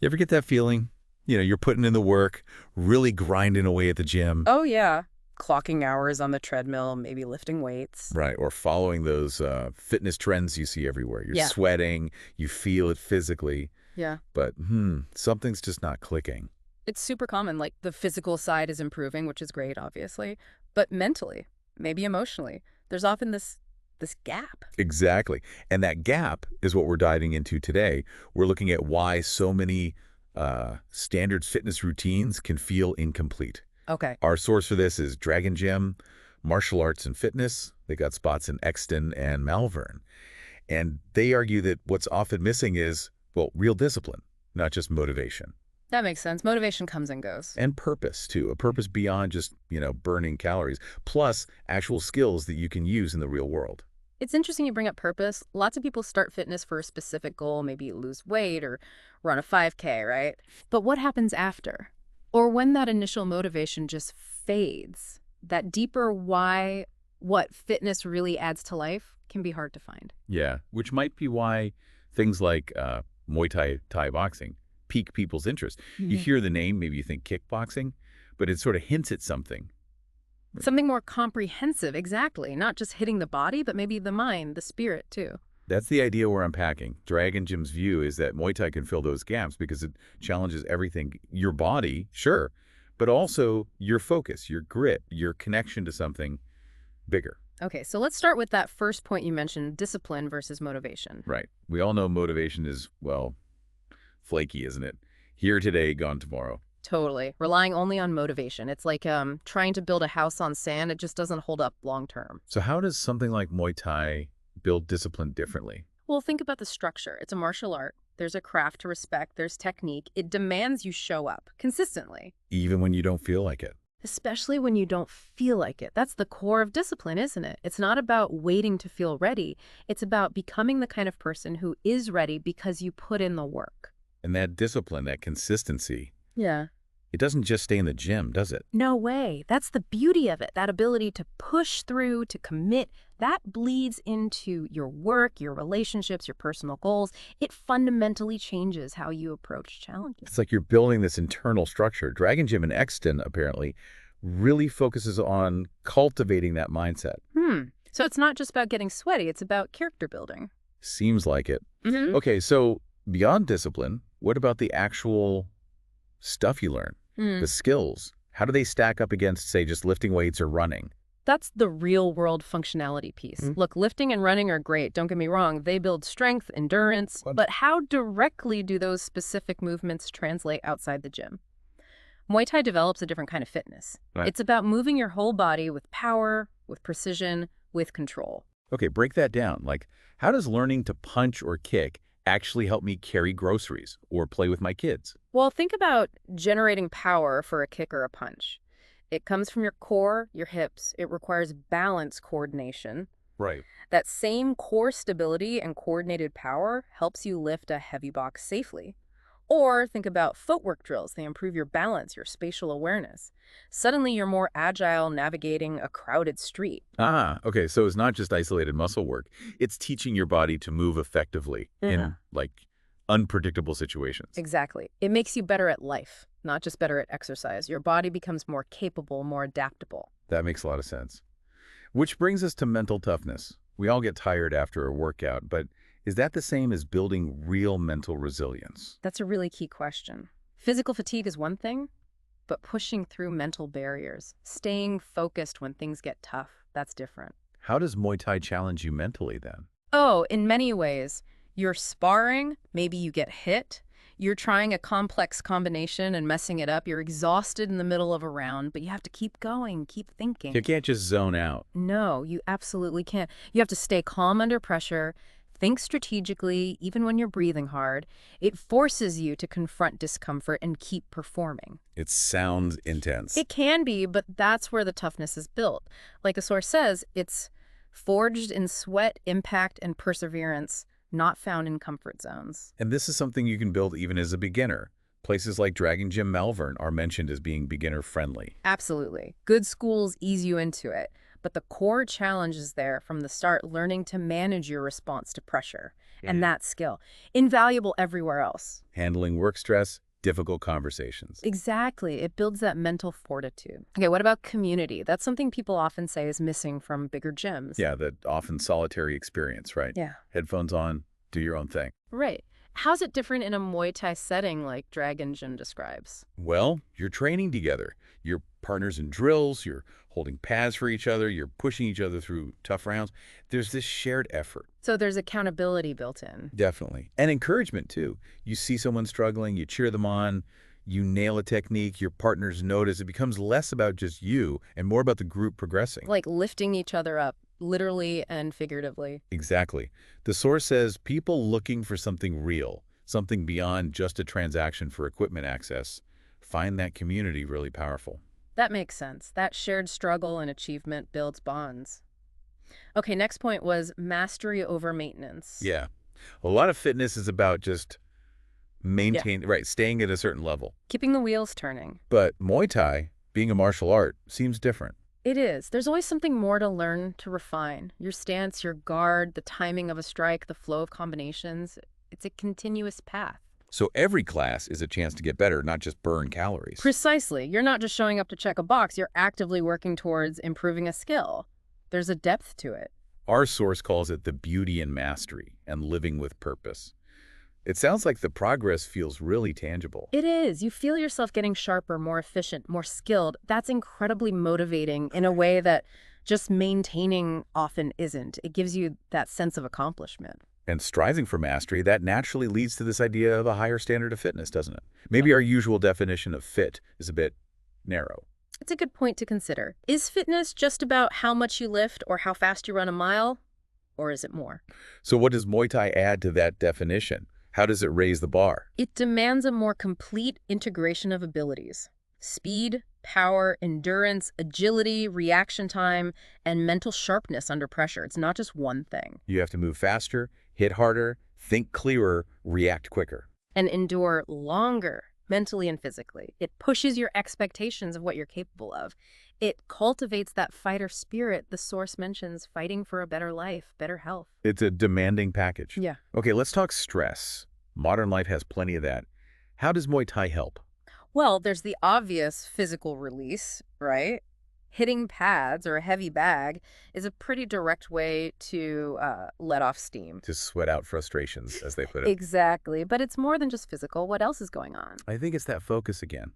You ever get that feeling? You're putting in the work, really grinding away at the gym, Oh, yeah. Clocking hours on the treadmill, maybe lifting weights. right? Or following those fitness trends you see everywhere. You're Yeah. sweating, you feel it physically, Yeah. but something's just not clicking. It's super common. Like the physical side is improving, which is great, obviously. But mentally, maybe emotionally, there's often this gap. Exactly. And that gap is what we're diving into today. We're looking at why so many standard fitness routines can feel incomplete. Okay. Our source for this is Dragon Gym, Martial Arts and Fitness. They got spots in Exton and Malvern. And they argue that what's often missing is, well, real discipline, not just motivation. That makes sense. Motivation comes and goes. And purpose, too. A purpose beyond just, burning calories, plus actual skills that you can use in the real world. It's interesting you bring up purpose. Lots of people start fitness for a specific goal, maybe lose weight or run a 5K, right? But what happens after? Or when that initial motivation just fades, that deeper why, what fitness really adds to life can be hard to find. Yeah, which might be why things like Muay Thai boxing pique people's interest. You hear the name, maybe you think kickboxing, but it sort of hints at something. Something more comprehensive, exactly. Not just hitting the body, but maybe the mind, the spirit, too. That's the idea we're unpacking. Dragon Gym's view is that Muay Thai can fill those gaps because it challenges everything. Your body, sure, but also your focus, your grit, your connection to something bigger. Okay, so let's start with that first point you mentioned, discipline versus motivation. Right. We all know motivation is, well, flaky, isn't it? Here today, gone tomorrow. Totally. Relying only on motivation. It's like trying to build a house on sand. It just doesn't hold up long term. So how does something like Muay Thai build discipline differently? Well, think about the structure. It's a martial art. There's a craft to respect. There's technique. It demands you show up consistently, Even when you don't feel like it. especially when you don't feel like it. That's the core of discipline, isn't it? It's not about waiting to feel ready. It's about becoming the kind of person who is ready because you put in the work. And that discipline, that consistency, Yeah. it doesn't just stay in the gym, does it? No way. That's the beauty of it. That ability to push through, to commit, that bleeds into your work, your relationships, your personal goals. It fundamentally changes how you approach challenges. It's like you're building this internal structure. Dragon Gym in Exton, apparently, really focuses on cultivating that mindset. So it's not just about getting sweaty, it's about character building. Seems like it. Mm-hmm. Okay, so beyond discipline, what about the actual stuff you learn? The skills? How do they stack up against, say, just lifting weights or running? That's the real world functionality piece. Look, lifting and running are great, don't get me wrong. They build strength, endurance, but how directly do those specific movements translate outside the gym? Muay Thai develops a different kind of fitness. Right. It's about moving your whole body with power, with precision, with control. Okay, break that down. Like, how does learning to punch or kick actually help me carry groceries or play with my kids? Well, think about generating power for a kick or a punch. It comes from your core, your hips. It requires balance coordination. Right. That same core stability and coordinated power helps you lift a heavy box safely. Or think about footwork drills. They improve your balance, your spatial awareness. Suddenly, you're more agile navigating a crowded street. Ah, okay, so it's not just isolated muscle work. It's teaching your body to move effectively in, like, unpredictable situations. Exactly. It makes you better at life, not just better at exercise. Your body becomes more capable, more adaptable. That makes a lot of sense. Which brings us to mental toughness. We all get tired after a workout, but is that the same as building real mental resilience? That's a really key question. Physical fatigue is one thing, but pushing through mental barriers, staying focused when things get tough, that's different. How does Muay Thai challenge you mentally then? Oh, in many ways. You're sparring, maybe you get hit. You're trying a complex combination and messing it up. You're exhausted in the middle of a round, but you have to keep going, keep thinking. You can't just zone out. No, you absolutely can't. You have to stay calm under pressure, think strategically, even when you're breathing hard. It forces you to confront discomfort and keep performing. It sounds intense. It can be, but that's where the toughness is built. Like the source says, it's forged in sweat, impact, and perseverance, not found in comfort zones. And this is something you can build even as a beginner. Places like Dragon Gym Malvern are mentioned as being beginner-friendly. Absolutely. Good schools ease you into it, but the core challenge is there from the start, learning to manage your response to pressure. and that skill. Invaluable everywhere else. Handling work stress, difficult conversations. Exactly. It builds that mental fortitude. Okay, what about community? That's something people often say is missing from bigger gyms. Yeah, that often solitary experience, right? Yeah. Headphones on, do your own thing. Right. How's it different in a Muay Thai setting like Dragon Gym describes? Well, you're training together. You're partners in drills, you're holding pads for each other, you're pushing each other through tough rounds. There's this shared effort. So there's accountability built in. Definitely. And encouragement, too. You see someone struggling, you cheer them on, you nail a technique, your partners notice. It becomes less about just you and more about the group progressing. Like lifting each other up, literally and figuratively. Exactly. The source says people looking for something real, something beyond just a transaction for equipment access, find that community really powerful. That makes sense. That shared struggle and achievement builds bonds. Okay, next point was mastery over maintenance. Yeah. A lot of fitness is about just Yeah. right, staying at a certain level. Keeping the wheels turning. But Muay Thai, being a martial art, seems different. It is. There's always something more to learn, to refine. Your stance, your guard, the timing of a strike, the flow of combinations. It's a continuous path. So every class is a chance to get better, not just burn calories. Precisely. You're not just showing up to check a box. You're actively working towards improving a skill. There's a depth to it. Our source calls it the beauty in mastery and living with purpose. It sounds like the progress feels really tangible. It is. You feel yourself getting sharper, more efficient, more skilled. That's incredibly motivating in a way that just maintaining often isn't. It gives you that sense of accomplishment. And striving for mastery, that naturally leads to this idea of a higher standard of fitness, doesn't it? Maybe our usual definition of fit is a bit narrow. It's a good point to consider. Is fitness just about how much you lift or how fast you run a mile? Or is it more? So what does Muay Thai add to that definition? How does it raise the bar? It demands a more complete integration of abilities. Speed, power, endurance, agility, reaction time, and mental sharpness under pressure. It's not just one thing. You have to move faster, hit harder, think clearer, react quicker. And endure longer, mentally and physically. It pushes your expectations of what you're capable of. It cultivates that fighter spirit the source mentions, fighting for a better life, better health. It's a demanding package. Yeah. Okay, let's talk stress. Modern life has plenty of that. How does Muay Thai help? Well, there's the obvious physical release, right? Hitting pads or a heavy bag is a pretty direct way to let off steam. To sweat out frustrations, as they put it. Exactly. But it's more than just physical. What else is going on? I think it's that focus again.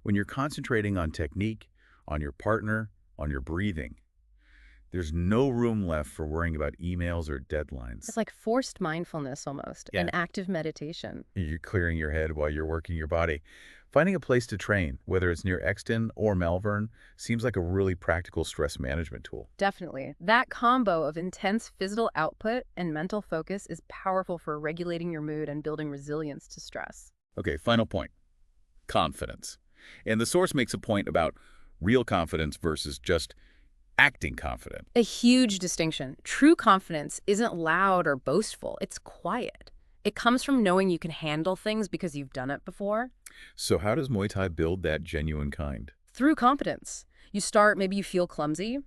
When you're concentrating on technique, on your partner, on your breathing, there's no room left for worrying about emails or deadlines. It's like forced mindfulness almost, Yeah. an active meditation. You're clearing your head while you're working your body. Finding a place to train, whether it's near Exton or Malvern, seems like a really practical stress management tool. Definitely. That combo of intense physical output and mental focus is powerful for regulating your mood and building resilience to stress. Okay, final point. Confidence. And the source makes a point about real confidence versus just acting confident. A huge distinction. True confidence isn't loud or boastful. It's quiet. It comes from knowing you can handle things because you've done it before. So how does Muay Thai build that genuine kind? Through competence. You start, maybe you feel clumsy,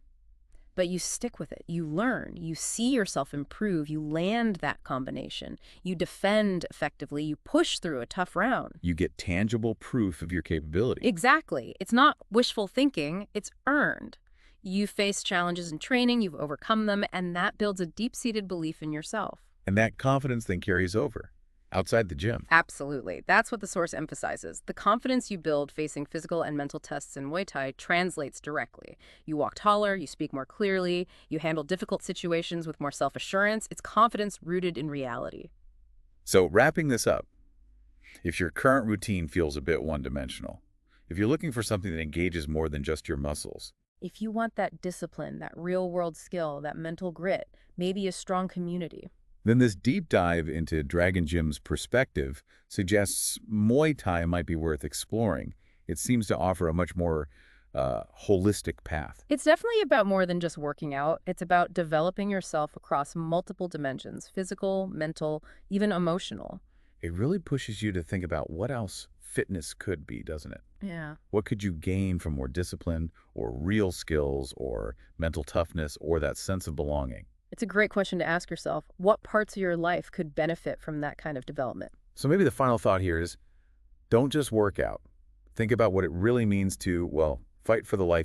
but you stick with it. You learn. You see yourself improve. You land that combination. You defend effectively. You push through a tough round. You get tangible proof of your capability. Exactly. It's not wishful thinking. It's earned. You face challenges in training. You've overcome them, and that builds a deep-seated belief in yourself. And that confidence then carries over outside the gym. Absolutely. That's what the source emphasizes. The confidence you build facing physical and mental tests in Muay Thai translates directly. You walk taller, you speak more clearly, you handle difficult situations with more self-assurance. It's confidence rooted in reality. So wrapping this up, if your current routine feels a bit one-dimensional, if you're looking for something that engages more than just your muscles, If you want that discipline, that real-world skill, that mental grit, maybe a strong community. then this deep dive into Dragon Gym's perspective suggests Muay Thai might be worth exploring. It seems to offer a much more holistic path. It's definitely about more than just working out. It's about developing yourself across multiple dimensions, physical, mental, even emotional. It really pushes you to think about what else fitness could be, doesn't it? Yeah. What could you gain from more discipline or real skills or mental toughness or that sense of belonging? It's a great question to ask yourself. What parts of your life could benefit from that kind of development? So maybe the final thought here is don't just work out. Think about what it really means to, well, fight for the life